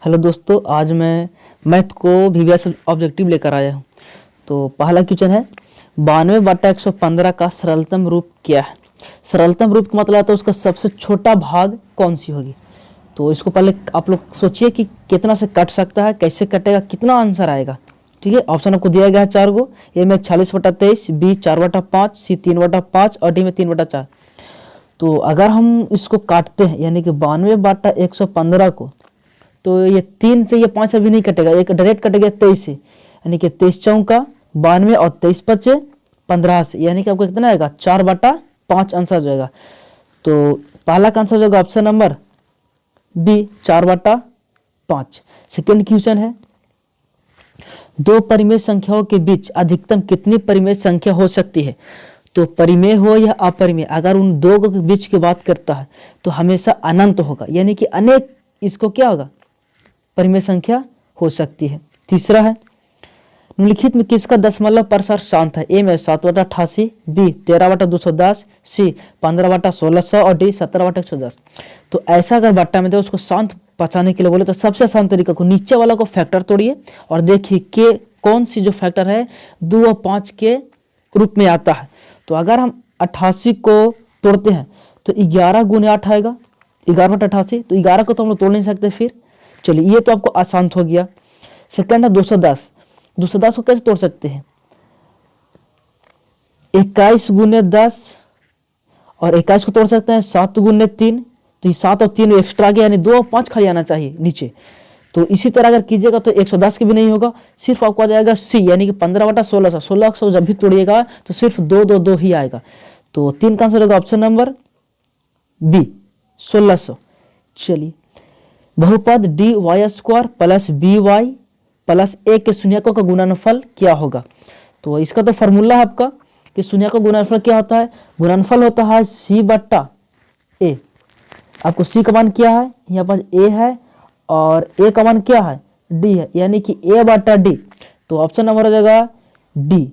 Hello दोस्तों, आज मैं मैथ को VVS ऑब्जेक्टिव लेकर आया हूँ। तो पहला क्वेश्चन है 92/115 का सरलतम रूप क्या है। सरलतम रूप का मतलब आता है उसका सबसे छोटा भाग कौन सी होगी। तो इसको पहले आप लोग सोचिए कि कितना से कट सकता है, कैसे कटेगा, कितना आंसर आएगा। ठीक है, ऑप्शन आपको दिया गया है 4 गो। ए में 40/23, बी 4/5, सी 3/5 और डी में 3/4। तो अगर हम इसको काटते हैं यानी कि 92/115 को, तो ये 3 से ये 5 अभी नहीं कटेगा, एक डायरेक्ट कटेगा 23 से, यानी कि 23 चौका 92 और 23 बचे 15 से, यानी कि आपको कितना आएगा 4/5 आंसर हो जाएगा। तो पहला का आंसर हो जाएगा option number B 4/5। Second question है दो परिमेय संख्याओं के बीच अधिकतम कितनी परिमेय संख्या हो सकती है। तो परिमेय हो या अपरिमेय, अगर उन दो के बीच की बात करता है तो हमेशा अनंत होगा, यानी कि अनेक इसको क्या होगा परिमेय संख्या हो सकती है। तीसरा है निम्नलिखित में किसका दशमलव प्रसार शांत है। ए में 7/88, बी 13/210, सी 15/1600 और डी 17/110। तो ऐसा अगर बट्टा में दे उसको शांत बचाने के लिए बोले तो सबसे आसान तरीका को नीचे वाला को फैक्टर तोड़िए और देखिए कि कौन सी जो फैक्टर है 2 और 5 के रूप में आता है। तो अगर हम 88 को तोड़ते हैं तो 11 गुने 8 आएगा, 11/88। तो 11 को तो हम लोग तोड़ नहीं सकते। फिर चलिए ये तो आपको आसान हो गया। सेकंड है 210। 210 को कैसे तोड़ सकते हैं, 21 गुने 10 और 21 को तोड़ सकते हैं 7 गुने 3। तो ये 7 और 3 एक्स्ट्रा गया, यानी 2 और 5 खाली आना चाहिए नीचे। तो इसी तरह अगर कीजिएगा तो 110 के भी नहीं होगा, सिर्फ आपको आ जाएगा सी, यानी कि 15/1600। 1600 जब भी तोड़िएगा तो सिर्फ 2 2 2 ही आएगा। तो 3 का आंसर होगा ऑप्शन नंबर बी 1600। चलिए बहुपद dy² प्लस by प्लस ए के शून्यकों का गुणनफल क्या होगा। तो इसका तो फॉर्मूला है आपका कि शून्यकों का गुणनफल क्या होता है, गुणनफल होता है c/a। आपको c का मान क्या है, यहाँ पर a है और a का मान क्या है d है, यानी कि a/d। तो ऑप्शन नंबर हो जाएगा डी।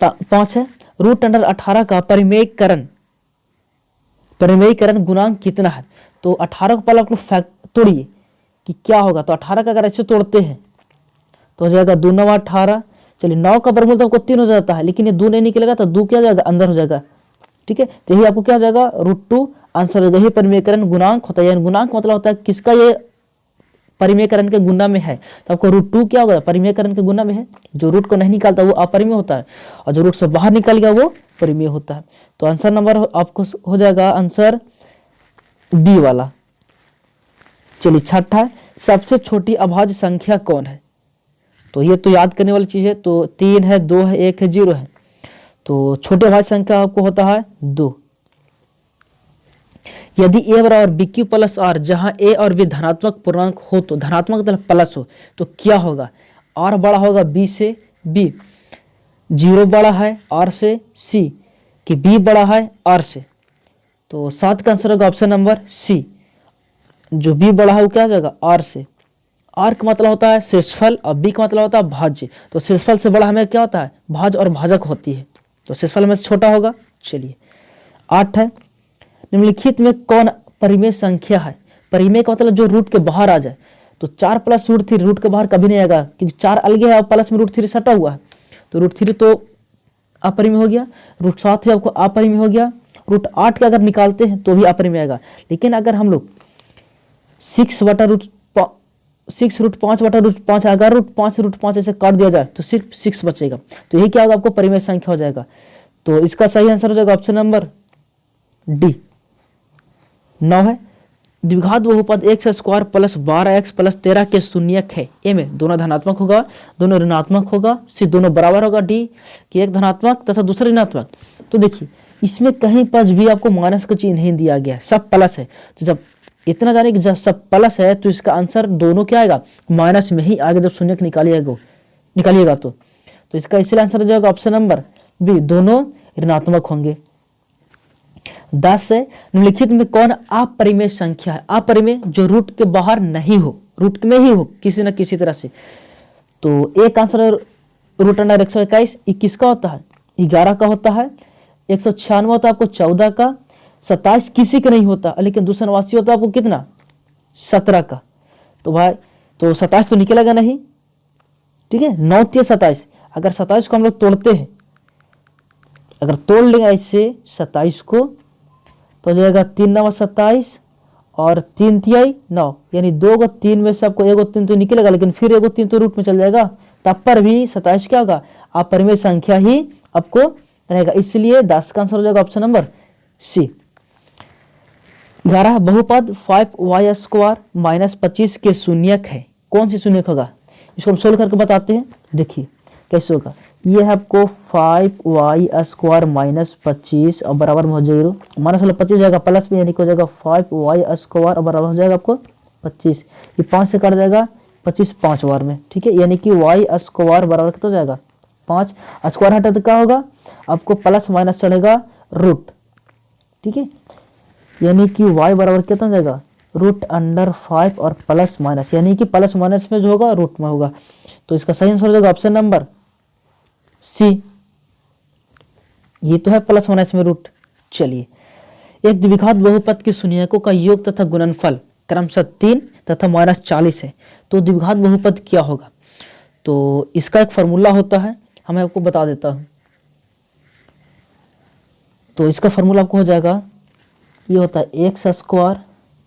5 है √18 का परिमेयीकरण गुणांक कितना है। तो 18 को पहले आप लोग तोड़िए कि क्या होगा। तो 18 का अगर ऐसे तोड़ते हैं तो हो जाएगा 2 9 18। चलिए 9 का वर्गमूल तो आपको 3 हो जाता है, लेकिन ये 2 नहीं निकलेगा तो 2 क्या हो जाएगा अंदर हो जाएगा। ठीक है, तो यही आपको क्या हो जाएगा √2 आंसर हो जाएगा। यही परिमेयीकरण गुणांक होता है, गुणांक मतलब होता है किसका ये परिमेयीकरण के गुना में है। तो आपको √2 क्या होगा परिमेयीकरण के गुना में है। जो रूट को नहीं निकालता वो अपरिमेय होता है और जो रूट से बाहर निकल गया वो परिमेय होता है। तो आंसर नंबर आपको हो जाएगा आंसर बी वाला। चलिए छठा है सबसे छोटी अभाज्य संख्या कौन है। तो ये तो याद करने वाली चीज है। तो 3 है, 2 है, 1 है, 0 है। तो छोटे अभाज्य संख्या आपको होता है 2। यदि a बराबर bq प्लस r, जहां a और b धनात्मक पूर्णांक हो तो धनात्मक मतलब प्लस हो तो क्या होगा, r बड़ा होगा b से, b 0 बड़ा है r से, c कि b बड़ा है r से। तो 7 का आंसर होगा ऑप्शन नंबर सी, जो b बड़ा है वो क्या हो जाएगा r से। r का मतलब होता है शेषफल और b का मतलब होता है भाज्य। तो शेषफल से बड़ा हमें क्या होता है भाज्य और भाजक होती है, तो शेषफल में से छोटा होगा। चलिए 8 है निम्नलिखित में कौन परिमेय संख्या है। परिमेय का मतलब जो रूट के बाहर आ जाए। तो 4 प्लस √3 रूट के बाहर कभी नहीं आएगा, क्योंकि 4 अलग है और प्लस में √3 सटा हुआ है। तो √3 तो अपरिमेय हो गया, √7 है आपको अपरिमेय हो गया, √8 के अगर निकालते हैं तो भी अपरिमेय आएगा। लेकिन अगर हम लोग 6√5 अगर √5 ऐसे काट दिया जाए तो सिर्फ 6 बचेगा। तो यही क्या होगा आपको परिमेय संख्या हो जाएगा। तो इसका सही आंसर हो जाएगा ऑप्शन नंबर डी 9 है द्विघात बहुपद x² प्लस 12x प्लस 13 के शून्यक है। ए में दोनों धनात्मक होगा, दोनों ऋणात्मक होगा, सी दोनों बराबर होगा, डी कि एक धनात्मक तथा दूसरा ऋणात्मक। तो देखिए इसमें कहीं पर भी आपको माइनस का चिन्ह नहीं दिया गया है, सब प्लस है। तो जब इतना जाने कि जब सब प्लस है तो इसका आंसर दोनों क्या आएगा माइनस में ही आगे जब शून्यक निकालिएगा तो इसका इसलिए आंसर हो जाएगा ऑप्शन नंबर बी, दोनों ऋणात्मक होंगे। 10 है निम्नलिखित में कौन अपरिमेय संख्या है। अपरिमेय जो रूट के बाहर नहीं हो, रूट में ही हो किसी न किसी तरह से। तो एक आंसर √121 किसका होता है 11 का होता है, 196 होता है आपको 14 का, 27 किसी का नहीं होता, लेकिन 289 होता है आपको कितना 17 का, तो भाई तो 27 तो निकलेगा नहीं, ठीक है। 9 3 27, अगर 27 को हम लोग तोड़ते हैं, अगर तोड़ लेंगे ऐसे 27 को, तो हो जाएगा 3 9 27 और 3 तिहाई 9, यानी 2 को 3 में से आपको 1 को 3 तो निकलेगा, लेकिन फिर 1 को 3 तो रूट में चल जाएगा, तब पर भी 27 क्या होगा, अपरिमेय संख्या ही आपको रहेगा, इसलिए 10 का आंसर हो जाएगा ऑप्शन नंबर सी। 11 बहुपद 5y स्क्वायर माइनस 25 के शून्यक है, कौन सी शून्यक होगा, इसको हम सोल्व करके बताते हैं। देखिए कैसे होगा, ये है आपको 5y स्क्वायर माइनस 25 और बराबर में हो जाएगा माइनस वाला 25 जाएगा प्लस में, यानी कि हो जाएगा 5y स्क्वायर और बराबर हो जाएगा आपको 25, ये 5 से कट जाएगा 25 5 बार में, ठीक है, यानी कि y स्क्वायर बराबर कितना हो जाएगा 5, स्क्वायर हटा तो क्या होगा आपको प्लस माइनस चढ़ेगा रूट, ठीक है, यानी कि y बराबर कितना हो जाएगा रूट अंडर 5 और प्लस माइनस, यानी कि प्लस माइनस में जो होगा रूट में होगा, तो इसका सही आंसर हो जाएगा ऑप्शन नंबर सी। ये तो है प्लस माइनस में रूट। चलिए, एक द्विघात बहुपद के शून्यकों का योग तथा गुणनफल क्रमशः 3 तथा -40 है, तो द्विघात बहुपद क्या होगा, तो इसका एक फार्मूला होता है, मैं आपको बता देता हूं। तो इसका फार्मूला आपको हो जाएगा, ये होता है x square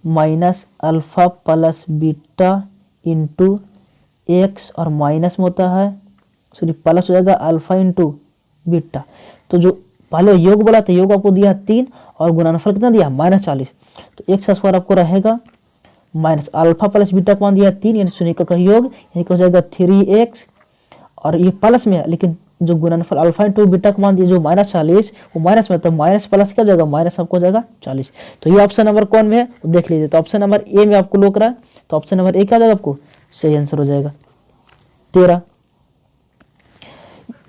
minus alpha plus beta into x, और माइनस में होता है सॉरी प्लस हो जाएगा अल्फा इंटू बीटा। तो जो पहले योग बोला था, योग आपको दिया 3 और गुणनफल कितना दिया -40, तो एक्स स्क्वायर आपको रहेगा माइनस अल्फा प्लस बीटा का मान दिया 3, यानी शून्य का योग, यानी कि हो जाएगा 3x, और ये प्लस में है, लेकिन जो गुणनफल अल्फा इंटू बीटा का मान दिया जो -40 वो माइनस में, तो माइनस प्लस क्या हो जाएगा माइनस आपको हो जाएगा 40। तो ये ऑप्शन नंबर कौन में है देख लीजिए, तो ऑप्शन नंबर ए में आपको लोग रहा है, तो ऑप्शन नंबर ए क्या हो जाएगा आपको सही आंसर हो जाएगा। 13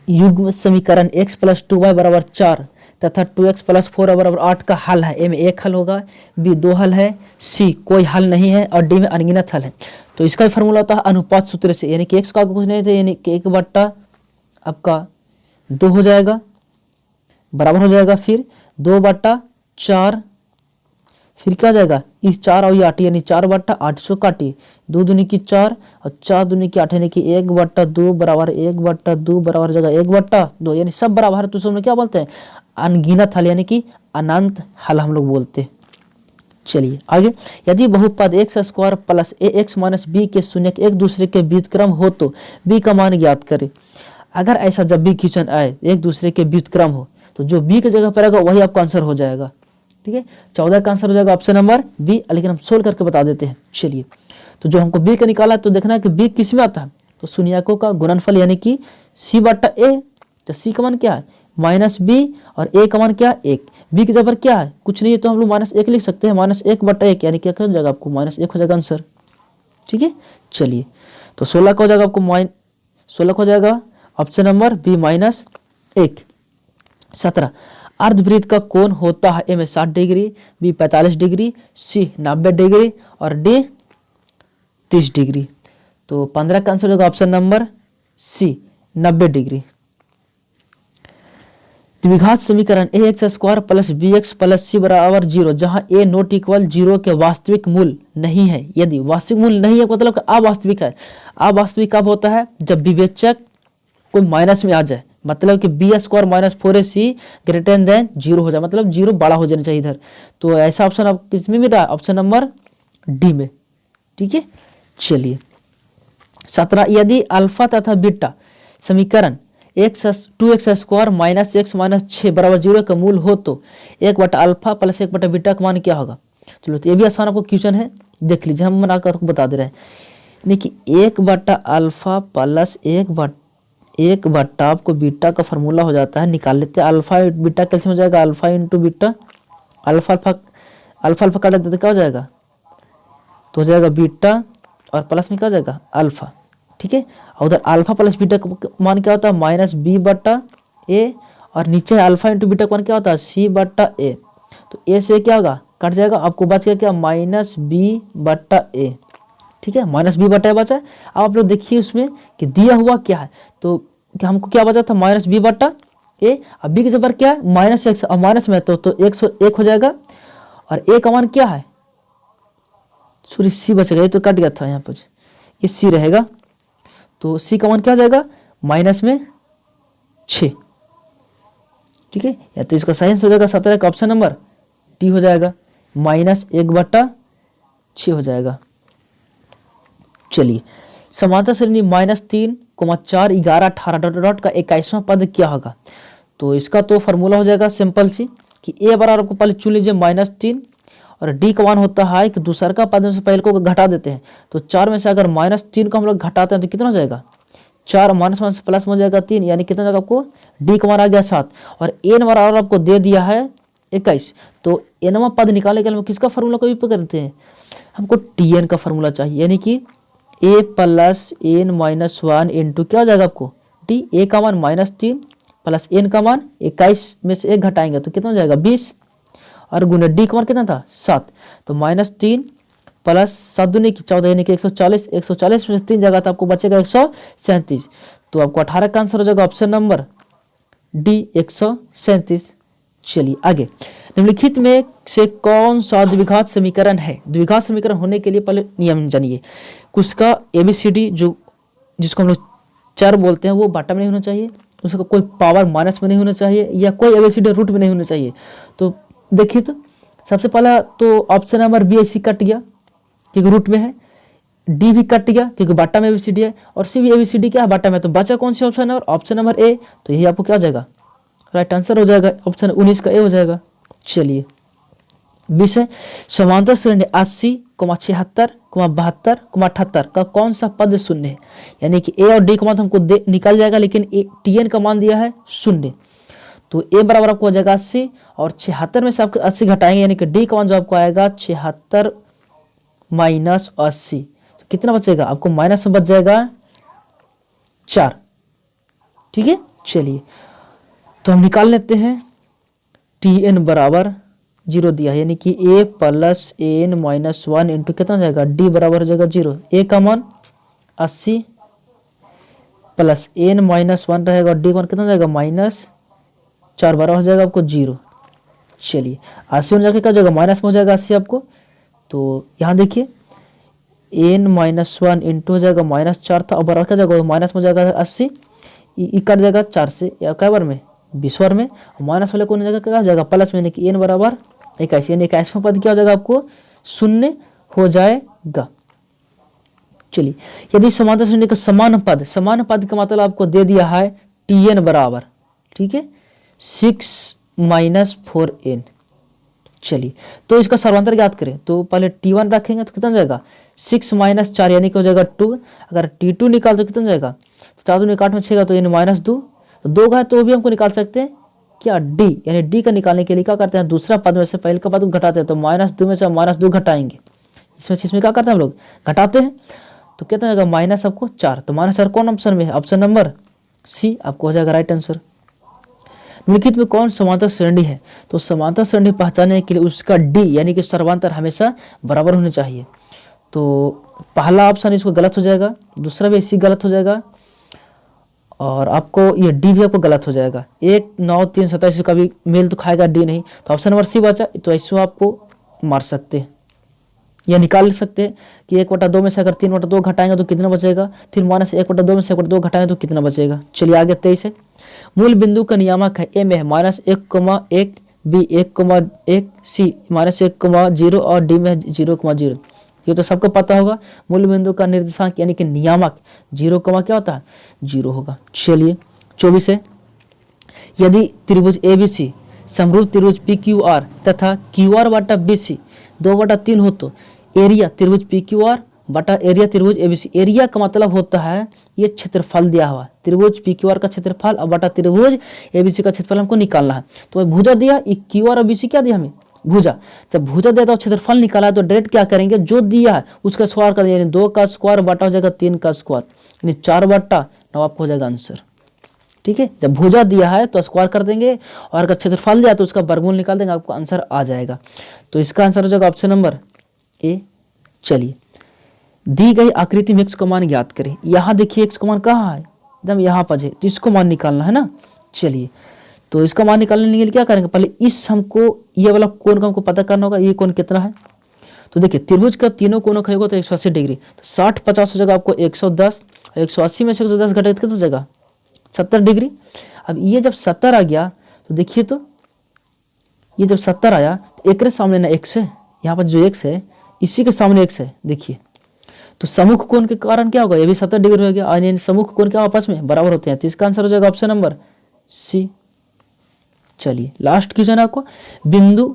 युग्म समीकरण x प्लस 2y बराबर 4 तथा 2x प्लस 4 बराबर 8 का हल है, ए में एक हल होगा, बी 2 हल है, सी कोई हल नहीं है, और डी में अनगिनत हल है। तो इसका फार्मूला होता है अनुपात सूत्र से, यानी कि x का कुछ नहीं था, यानी कि 1 बट्टा आपका 2 हो जाएगा, बराबर हो जाएगा फिर 2 बट्टा 4, फिर क्या हो जाएगा इस 4 और ये 8, यानी 4 बट्टा 8 सौ काटिए, 2 दूनी की 4 और 4 दूनी की 8, यानी कि 1 बट्टा 2 बराबर 1 बट्टा 2 बराबर जगह 1 बट्टा 2, यानी सब बराबर है, तो उसमें क्या बोलते हैं अनगिनत हल, यानी कि अनंत हल हम लोग बोलते हैं। चलिए आगे, यदि बहुपद एक्स स्क्वायर प्लस ए एक्स माइनस बी के शून्यक एक दूसरे के व्युत्क्रम हो तो बी का मान ज्ञात करें। अगर ऐसा जब भी क्वेश्चन आए एक दूसरे के व्युत्क्रम हो, तो जो बी की जगह पर आएगा वही आपका आंसर हो जाएगा, ठीक है। 14 का आंसर हो जाएगा ऑप्शन नंबर बी, लेकिन हम सोल्व करके बता देते हैं। चलिए, तो जो हमको बी का निकाला है, तो देखना है कि बी किस में आता है, तो शून्यकों का गुणनफल, यानी कि सी बट्टा ए, तो सी का मान क्या है माइनस बी, और ए का मान क्या है 1, बी की जगह पर क्या है कुछ नहीं है, तो हम लोग -1 लिख सकते हैं, -1 बट्टा 1, यानी क्या हो जाएगा आपको -1 हो जाएगा आंसर, ठीक है। चलिए, तो 16 का हो जाएगा आपको 16 का हो जाएगा ऑप्शन नंबर बी -1। 17 अर्धवृत्त का कोण होता है, ए में 60 डिग्री, बी 45 डिग्री, सी 90 डिग्री, और डी 30 डिग्री। तो 15 का आंसर होगा ऑप्शन नंबर सी 90 डिग्री। द्विघात समीकरण A X square plus B X plus C बराबर 0, जहां ए नॉट इक्वल 0 के वास्तविक मूल नहीं है। यदि वास्तविक मूल नहीं है मतलब अवास्तविक है। अवास्तविक कब होता है जब विवेचक कोई माइनस में आ जाए, मतलब कि B square minus 4ac greater than 0 हो जाए, मतलब 0 बड़ा हो जाना चाहिए इधर। तो ऐसा ऑप्शन आप किस में मिल रहा है ऑप्शन नंबर डी में, ठीक है। चलिए 17 यदि अल्फा तथा बीटा समीकरण 2x square minus x minus 6 बराबर 0 का मूल हो तो 1 बटा अल्फा प्लस 1 बटा बीटा का मान क्या होगा। चलो, तो ये भी आसान आपको क्वेश्चन है, देख लीजिए, हम बनाकर आपको बता दे रहे हैं। यानी कि 1 बटा अल्फा प्लस 1 बटा आपको बीटा का फार्मूला हो जाता है, निकाल लेते हैं। अल्फा बीटा कैसे हो जाएगा अल्फा इंटू बीटा, अल्फा काट देते तो क्या हो जाएगा, तो हो जाएगा बीटा और प्लस में क्या हो जाएगा अल्फा, ठीक है। और उधर अल्फा प्लस बीटा का मान क्या होता है माइनस बी बटा ए, और नीचे अल्फा इंटू बीटा का मान क्या होता है सी बटा ए। तो ए से क्या होगा कट जाएगा, आपको बच गया क्या माइनस बी बटा ए, ठीक है, माइनस बी बटा ए बचा। अब आप लोग देखिए उसमें कि दिया हुआ क्या है, तो क्या हमको क्या बचा था माइनस बी बटा ए, अब बी के जबर क्या है माइनस एक्स, और माइनस में तो 1 हो जाएगा, और ए का मान क्या है सॉरी सी बचेगा, ये तो कट गया था यहाँ पर, ये सी रहेगा। तो सी का मान क्या हो जाएगा माइनस में 6, ठीक है। या तो इसका सही आंसर हो जाएगा 17 का ऑप्शन नंबर डी हो जाएगा, -1/6 हो जाएगा। चलिए समांतर श्रेणी -3, 4, 11, 18 डॉट डॉट का 21वां पद क्या होगा। तो इसका तो फार्मूला हो जाएगा सिंपल सी कि ए बराबर आपको पहले चुन लीजिए -3 और डी का मान होता है कि दूसरा का पद में से पहले को घटा देते हैं। तो 4 में से अगर -3 को हम लोग घटाते हैं तो कितना हो जाएगा 4 -1 प्लस में हो जाएगा 3, यानी कितना जाएगा आपको डी का मान आ गया 7 और एन बराबर आपको दे दिया है 21। तो एनवा पद निकालने के लिए हम किसका फार्मूला का उपयोग करते हैं, हमको टी एन का फार्मूला चाहिए, यानी कि ए प्लस एन -1 इंटू क्या हो जाएगा आपको डी, ए का मान -3 प्लस एन का मान 21 में से 1 घटाएंगे तो कितना हो जाएगा 20 और गुने डी का मान कितना था 7। तो -3 प्लस 7 दूनी की 14 यानी कि 140, 140 में से 3 जगह तो आपको बचेगा 137। तो आपको 18 का आंसर हो जाएगा ऑप्शन नंबर डी 137। चलिए आगे, निम्नलिखित में से कौन सा द्विघात समीकरण है। द्विघात समीकरण होने के लिए पहले नियम जानिए। कुछ का ABCD जो जिसको हम लोग चर बोलते हैं वो बाटा में नहीं होना चाहिए, उसका कोई पावर माइनस में नहीं होना चाहिए या कोई ABCD रूट में नहीं होना चाहिए। तो देखिए तो सबसे पहला तो option number B C cut गया क्योंकि रूट में है, डी भी कट गया क्योंकि बाटा में ABCD है और सी भी ABCD क्या है बाटा में। तो बचा कौन सी ऑप्शन है, ऑप्शन नंबर ए। तो यही आपको क्या हो जाएगा राइट आंसर हो जाएगा, ऑप्शन 19 का ए हो जाएगा। चलिए विषय समांतर श्रेणी 80, 76, 72, 78 का कौन सा पद शून्य है, यानी कि ए और डी का मान हमको निकल जाएगा लेकिन टीएन का मान दिया है 0। तो ए बराबर आपको हो जाएगा 80 और 76 में से आपको 80 घटाएंगे यानी कि डी का मान जो आपको आएगा 76 माइनस 80। तो कितना बचेगा आपको माइनस में बच जाएगा 4, ठीक है। चलिए तो हम निकाल लेते हैं टी एन बराबर 0 दिया है यानी कि ए प्लस एन -1 इंटू कितना हो जाएगा डी बराबर हो जाएगा 0। ए का मान 80 प्लस एन -1 रहेगा और डी का मान कितना हो जाएगा -4 बराबर हो जाएगा आपको 0। चलिए 80 में जाके क्या हो जाएगा माइनस में हो जाएगा 80 आपको। तो यहाँ देखिए एन -1 इंटू हो जाएगा -4 था और बराबर क्या जाएगा माइनस में हो जाएगा 80, ई कट जाएगा 4 से या क्या बार में 20 बार में, माइनस वाले को जगह क्या हो जाएगा प्लस में, यानी कि एन बराबर 21 यानी 21वां पद क्या हो जाएगा आपको 0 हो जाएगा। चलिए यदि समांतर श्रेणी का समान पद का मतलब आपको दे दिया है टी एन बराबर, ठीक है 6 - 4n। चलिए तो इसका सर्वांतर ज्ञात करें तो पहले T1 रखेंगे तो कितना जाएगा 6 - 4 यानी कि हो जाएगा 2। अगर T2 निकाल तो कितना जाएगा तो 4 दूनी 8 में 6 तो यानी -2, तो 2 का है तो भी हमको निकाल सकते हैं क्या डी, यानी डी का निकालने के लिए क्या करते हैं दूसरा पद में से पहले का पद को घटाते हैं। तो -2 में से -2 घटाएंगे, इसमें क्या करते हैं हम लोग घटाते हैं तो कितना जाएगा माइनस आपको 4। तो -4 कौन ऑप्शन में है, ऑप्शन नंबर सी आपको हो जाएगा राइट आंसर। निम्नलिखित में कौन समांतर श्रेणी है, तो समांतर श्रेणी पहचानने के लिए उसका डी यानी कि सर्वांतर हमेशा बराबर होने चाहिए। तो पहला ऑप्शन इसको गलत हो जाएगा, दूसरा भी इसी गलत हो जाएगा और आपको ये डी भी आपको गलत हो जाएगा। 1, 9, 3, 27 का भी मेल तो खाएगा डी नहीं, तो ऑप्शन नंबर सी बचा। तो ऐसे आपको मार सकते हैं या निकाल सकते हैं कि 1/2 में से अगर 3/2 घटाएंगे तो कितना बचेगा, फिर -1/2 में से 1/2 घटाएंगे तो कितना बचेगा। चलिए आगे 23 है, मूल बिंदु का नियामक है ए में है -1,1, बी 1,1, सी -1,0 और डी में 0,0। ये तो सबको पता होगा, मूल बिंदु का निर्देशांक यानी कि नियामक 0, क्या होता है 0 होगा। चलिए 24 है, यदि त्रिभुज ABC समरूप त्रिभुज PQR तथा QR बटा BC 2/3 हो तो एरिया त्रिभुज PQR बटा एरिया त्रिभुज ABC। एरिया का मतलब होता है ये क्षेत्रफल दिया हुआ, त्रिभुज PQR का क्षेत्रफल और बटा त्रिभुज ABC का क्षेत्रफल हमको निकालना है। तो भुजा दिया QR और BC क्या दिया हमें भुजा, जब भुजा दिया तो क्षेत्रफल निकाला तो डायरेक्ट क्या करेंगे जो दिया है उसका स्क्वायर कर देंगे, यानी 2 का स्क्वायर बटा हो जाएगा 3 का स्क्वायर यानी 4/9 आपको हो जाएगा आंसर, ठीक है। जब भुजा दिया है तो स्क्वायर कर देंगे और अगर क्षेत्रफल दिया तो उसका वर्गमूल निकाल देंगे, आपको आंसर आ जाएगा। तो इसका आंसर हो जाएगा ऑप्शन नंबर ए। चलिए दी गई आकृति में x का मान ज्ञात करें। यहाँ देखिए x का मान कहाँ है एकदम यहाँ पर है, तो इसको मान निकालना है ना। चलिए तो इसका मान निकालने के लिए क्या करेंगे, पहले इस हमको ये वाला कोण का हमको पता करना होगा, ये कोण कितना है। तो देखिए त्रिभुज का तीनों कोनों का योग होता है 180 डिग्री, तो 60 50 हो जाएगा आपको 110, 180 में से 110 घटाए कितना हो जाएगा 70 डिग्री। अब ये जब 70 आ गया तो देखिए, तो ये जब 70 आया तो एक के सामने ना x है, यहाँ पर जो x है इसी के सामने x है, देखिए तो सम्मुख कोण के कारण क्या होगा, ये भी 70 डिग्री हो गया, यानी सम्मुख कोण क्या आपस में बराबर होते हैं, तो इसका आंसर हो जाएगा ऑप्शन नंबर सी। चलिए लास्ट क्वेश्चन है आपको, बिंदु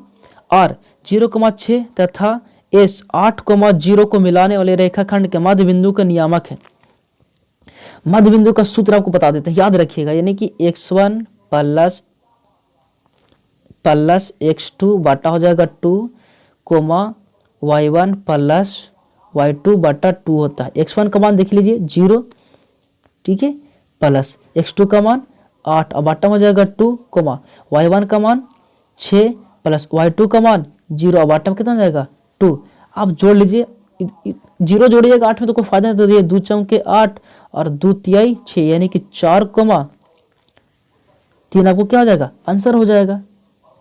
R 0,6 तथा S 8,0 को मिलाने वाले रेखाखंड के मध्य बिंदु का नियामक है। मध्य बिंदु का सूत्र आपको बता देते हैं, याद रखिएगा, यानी कि x1 प्लस x2 बटा हो जाएगा 2 कोमा y1 प्लस y2 बटा 2 होता है। x1 का मान देख लीजिए 0, ठीक है, प्लस x2 का मान 8 और बटा हो जाएगा 2 कोमा y1 का मान 6 प्लस y2 का मान 0 और बटा में कितना हो जाएगा 2। आप जोड़ लीजिए, 0 जोड़िएगा 8 में तो कोई फायदा नहीं, तो ये 2 चौके 8 और 2 तिहाई 6 यानी कि 4 कोमा 3 आपको क्या हो जाएगा आंसर हो जाएगा।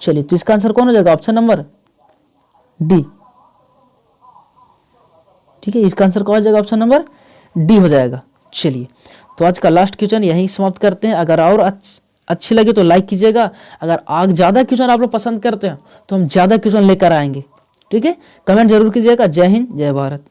चलिए तो इसका आंसर कौन हो जाएगा, ऑप्शन नंबर डी, ठीक है, इसका आंसर कौन हो जाएगा, ऑप्शन नंबर डी हो जाएगा। चलिए तो आज का लास्ट क्वेश्चन यहीं समाप्त करते हैं। अगर और अच्छी लगे तो लाइक कीजिएगा, अगर आगे ज़्यादा क्वेश्चन आप लोग पसंद करते हैं तो हम ज़्यादा क्वेश्चन लेकर आएंगे, ठीक है, कमेंट जरूर कीजिएगा। जय हिंद जय भारत।